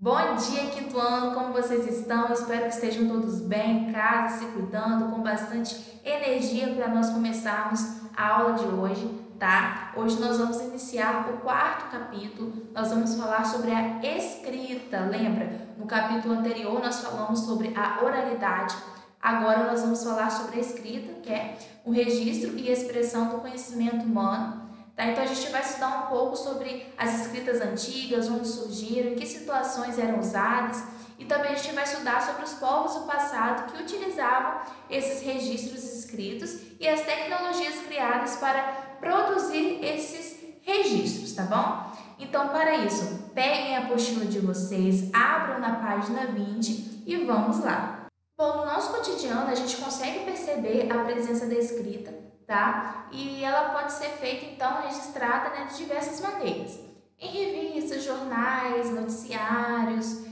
Bom dia, quinto ano, como vocês estão? Espero que estejam todos bem, em casa, se cuidando, com bastante energia para nós começarmos a aula de hoje, tá? Hoje nós vamos iniciar o quarto capítulo, nós vamos falar sobre a escrita, lembra? No capítulo anterior nós falamos sobre a oralidade, agora nós vamos falar sobre a escrita, que é o registro e expressão do conhecimento humano. Tá? Então a gente vai estudar um pouco sobre as escritas antigas, onde surgiram, em que situações eram usadas, e também a gente vai estudar sobre os povos do passado que utilizavam esses registros escritos e as tecnologias criadas para produzir esses registros, tá bom? Então, para isso, peguem a apostila de vocês, abram na página 20 e vamos lá. Bom, no nosso cotidiano a gente consegue perceber a presença da escrita, tá? E ela pode ser feita, então, registrada, né, de diversas maneiras. Em revistas, jornais, noticiários,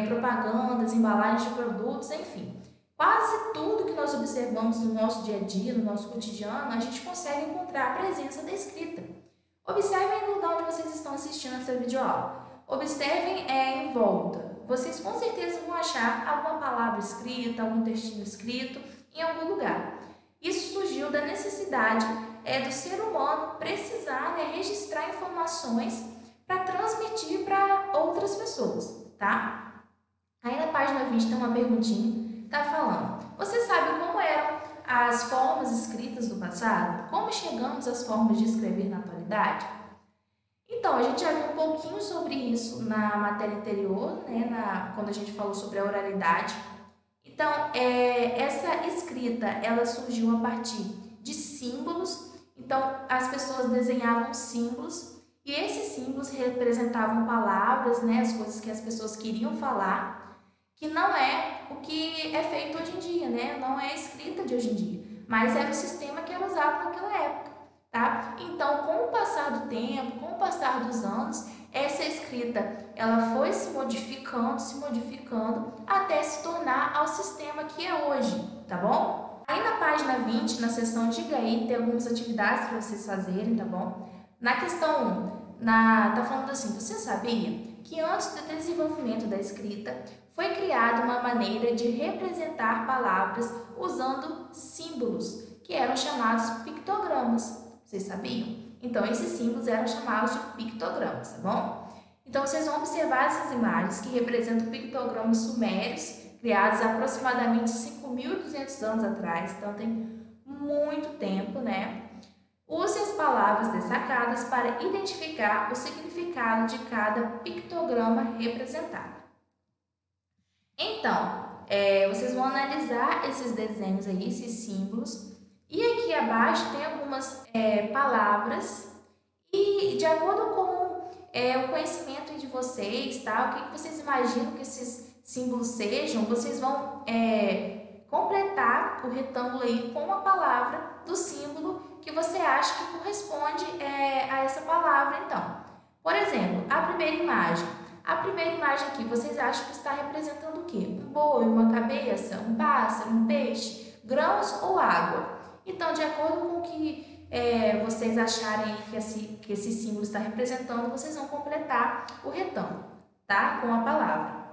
propagandas, embalagens de produtos, enfim. Quase tudo que nós observamos no nosso dia a dia, no nosso cotidiano, a gente consegue encontrar a presença da escrita. Observem no lugar onde vocês estão assistindo essa videoaula. Observem em volta. Vocês com certeza vão achar alguma palavra escrita, algum textinho escrito em algum lugar. Isso surgiu da necessidade do ser humano precisar, né, registrar informações para transmitir para outras pessoas, tá? Aí na página 20 tem uma perguntinha, tá falando: você sabe como eram as formas escritas do passado? Como chegamos às formas de escrever na atualidade? Então, a gente já viu um pouquinho sobre isso na matéria anterior, né, quando a gente falou sobre a oralidade. Então, essa escrita, ela surgiu a partir de símbolos. Então, as pessoas desenhavam símbolos e esses símbolos representavam palavras, né, as coisas que as pessoas queriam falar, que não é o que é feito hoje em dia, né, não é a escrita de hoje em dia, mas era o sistema que era usado naquela época, tá? Então, com o passar do tempo, com o passar dos anos, essa escrita, ela foi se modificando, até se tornar ao sistema que é hoje, tá bom? Aí na página 20, na seção Diga aí, tem algumas atividades para vocês fazerem, tá bom? Na questão 1, tá falando assim: você sabia que antes do desenvolvimento da escrita, foi criada uma maneira de representar palavras usando símbolos, que eram chamados pictogramas. Vocês sabiam? Então, esses símbolos eram chamados de pictogramas, tá bom? Então, vocês vão observar essas imagens que representam pictogramas sumérios, criados há aproximadamente 5.200 anos atrás, então tem muito tempo, né? Use as palavras destacadas para identificar o significado de cada pictograma representado. Então, vocês vão analisar esses desenhos aí, esses símbolos, e aqui abaixo tem algumas palavras e de acordo com o conhecimento de vocês, tá? O que vocês imaginam que esses símbolos sejam, vocês vão completar o retângulo aí com a palavra do símbolo que você acha que corresponde a essa palavra, então. Por exemplo, a primeira imagem. A primeira imagem aqui, vocês acham que está representando o quê? Um boi, uma cabeça, um pássaro, um peixe, grãos ou água? Então, de acordo com o que vocês acharem que esse símbolo está representando, vocês vão completar o retângulo, tá? Com a palavra.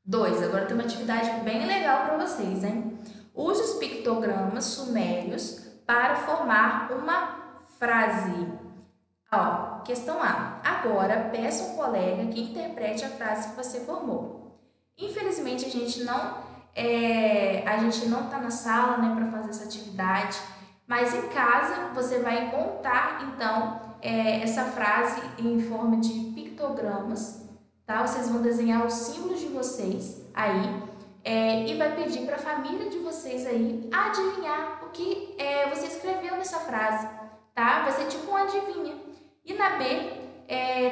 2. Agora tem uma atividade bem legal para vocês, hein? Use os pictogramas sumérios para formar uma frase. Ó, questão A. Agora, peça um colega que interprete a frase que você formou. Infelizmente, a gente não está na sala, né, para fazer essa atividade, mas em casa você vai montar, então, essa frase em forma de pictogramas, tá? Vocês vão desenhar os símbolos de vocês aí e vai pedir para a família de vocês aí adivinhar o que você escreveu nessa frase, tá? Vai ser tipo um adivinha. E na B,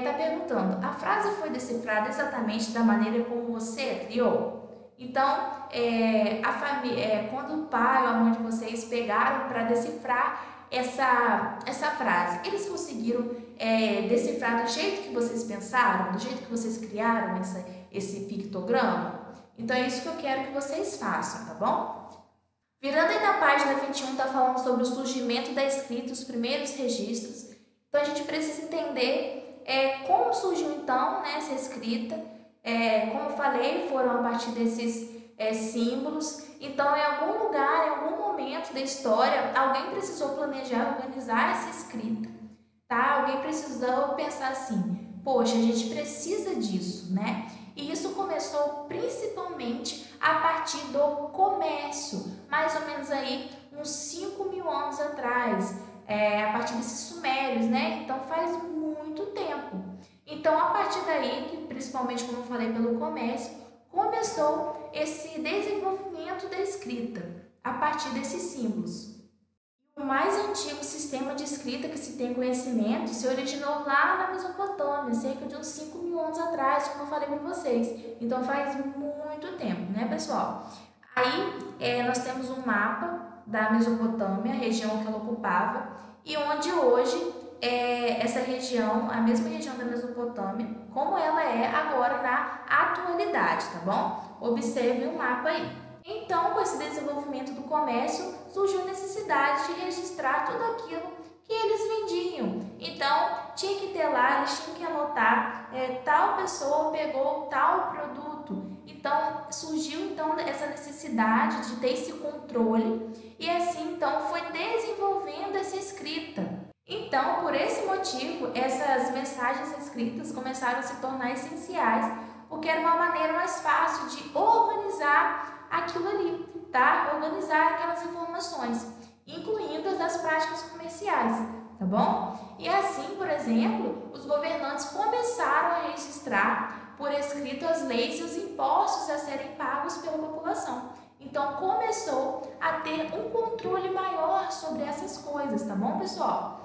tá perguntando: a frase foi decifrada exatamente da maneira como você criou? Então, quando o pai ou a mãe de vocês pegaram para decifrar essa frase, eles conseguiram decifrar do jeito que vocês pensaram, do jeito que vocês criaram esse pictograma? Então, é isso que eu quero que vocês façam, tá bom? Virando aí na página 21, tá falando sobre o surgimento da escrita, os primeiros registros. Então, a gente precisa entender como surgiu então, né, essa escrita. Como eu falei, foram a partir desses símbolos. Então, em algum lugar, em algum momento da história, alguém precisou planejar, organizar essa escrita, tá? Alguém precisou pensar assim, poxa, a gente precisa disso, né? E isso começou principalmente a partir do comércio, mais ou menos aí uns 5.000 anos atrás, a partir desses sumérios, né? Então faz muito tempo. Então, a partir daí, que principalmente como eu falei pelo comércio, começou esse desenvolvimento da escrita a partir desses símbolos. O mais antigo sistema de escrita que se tem conhecimento se originou lá na Mesopotâmia, cerca de uns 5.000 anos atrás, como eu falei para vocês. Então faz muito tempo, né, pessoal? Aí nós temos um mapa da Mesopotâmia, a região que ela ocupava, e onde hoje essa região, a mesma região da Mesopotâmia, como ela é agora na atualidade, tá bom? Observe o mapa aí. Então, com esse desenvolvimento do comércio, surgiu a necessidade de registrar tudo aquilo que eles vendiam. Então, tinha que ter lá, eles tinham que anotar, tal pessoa pegou tal produto. Então, surgiu então essa necessidade de ter esse controle e assim então foi desenvolvendo essa escrita. Então, por esse motivo, essas mensagens escritas começaram a se tornar essenciais, porque era uma maneira mais fácil de organizar aquilo ali, tá? Organizar aquelas informações, incluindo as das práticas comerciais, tá bom? E assim, por exemplo, os governantes começaram a registrar por escrito as leis e os impostos a serem pagos pela população. Então, começou a ter um controle maior sobre essas coisas, tá bom, pessoal?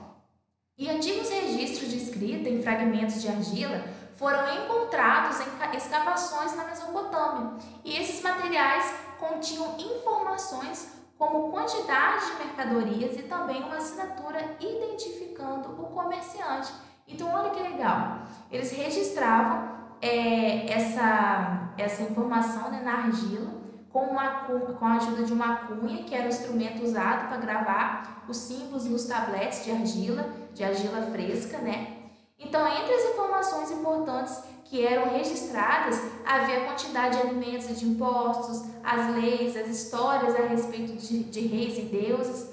E antigos registros de escrita em fragmentos de argila foram encontrados em escavações na Mesopotâmia. E esses materiais continham informações como quantidade de mercadorias e também uma assinatura identificando o comerciante. Então, olha que legal. Eles registravam essa informação, né, na argila, com a ajuda de uma cunha, que era o instrumento usado para gravar os símbolos nos tabletes de argila fresca, né? Então, entre as informações importantes que eram registradas, havia a quantidade de alimentos e de impostos, as leis, as histórias a respeito de reis e deuses.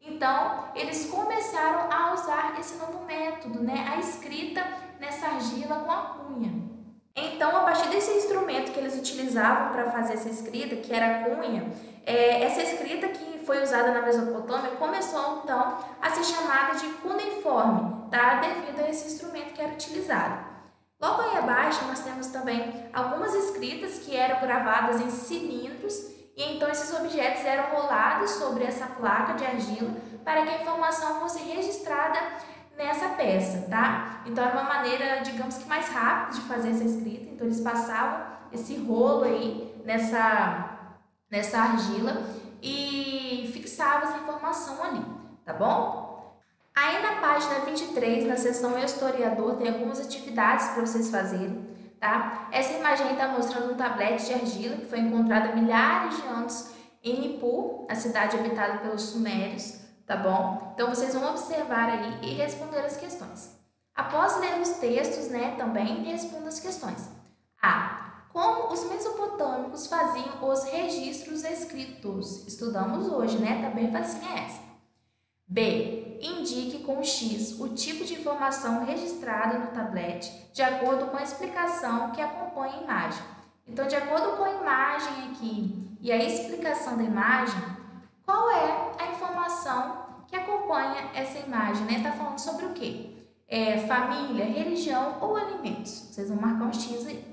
Então, eles começaram a usar esse novo método, né? A escrita nessa argila com a cunha. Então, a partir desse instrumento que eles utilizavam para fazer essa escrita, que era a cunha, essa escrita que foi usada na Mesopotâmia começou então a ser chamada de cuneiforme, tá? Devido a esse instrumento que era utilizado. Logo aí abaixo nós temos também algumas escritas que eram gravadas em cilindros e então esses objetos eram rolados sobre essa placa de argila para que a informação fosse registrada nessa peça, tá? Então era uma maneira, digamos que mais rápida de fazer essa escrita. Então eles passavam esse rolo aí nessa argila e fixavam essa informação ali, tá bom? Aí na página 23, na seção historiador, tem algumas atividades para vocês fazerem, tá? Essa imagem está mostrando um tablete de argila que foi encontrado há milhares de anos em Nippur, a cidade habitada pelos sumérios, tá bom? Então, vocês vão observar aí e responder as questões. Após ler os textos, né, também responda as questões. A. Como os mesopotâmicos faziam os registros escritos? Estudamos hoje, né? Tá bem facinha essa. B. Indique com X o tipo de informação registrada no tablete de acordo com a explicação que acompanha a imagem. Então, de acordo com a imagem aqui e a explicação da imagem, qual é a informação que acompanha essa imagem, né? Tá falando sobre o quê? Família, religião ou alimentos. Vocês vão marcar um X aí.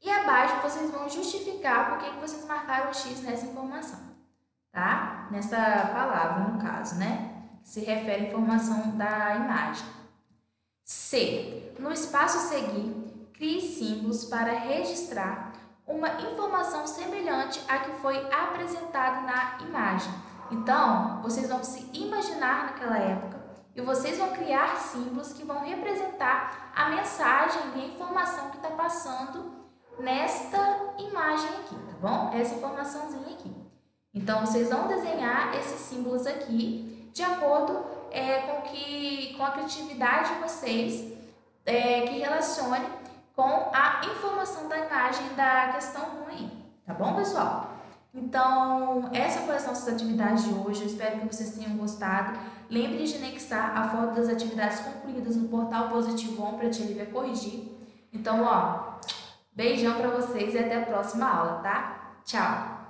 E abaixo vocês vão justificar por que vocês marcaram o X nessa informação, tá? Nessa palavra, no caso, né? Que se refere à informação da imagem. C. No espaço a seguir, crie símbolos para registrar uma informação semelhante à que foi apresentada na imagem. Então, vocês vão se imaginar naquela época e vocês vão criar símbolos que vão representar a mensagem e a informação que está passando nesta imagem aqui, tá bom? Essa informaçãozinha aqui. Então, vocês vão desenhar esses símbolos aqui de acordo com a criatividade de vocês que relacione com a informação da imagem da questão ruim, tá bom, pessoal? Então, essa foi as nossas atividades de hoje, eu espero que vocês tenham gostado. Lembre de anexar a foto das atividades concluídas no portal Positivo On para a tia Lívia corrigir. Então, beijão para vocês e até a próxima aula, tá? Tchau!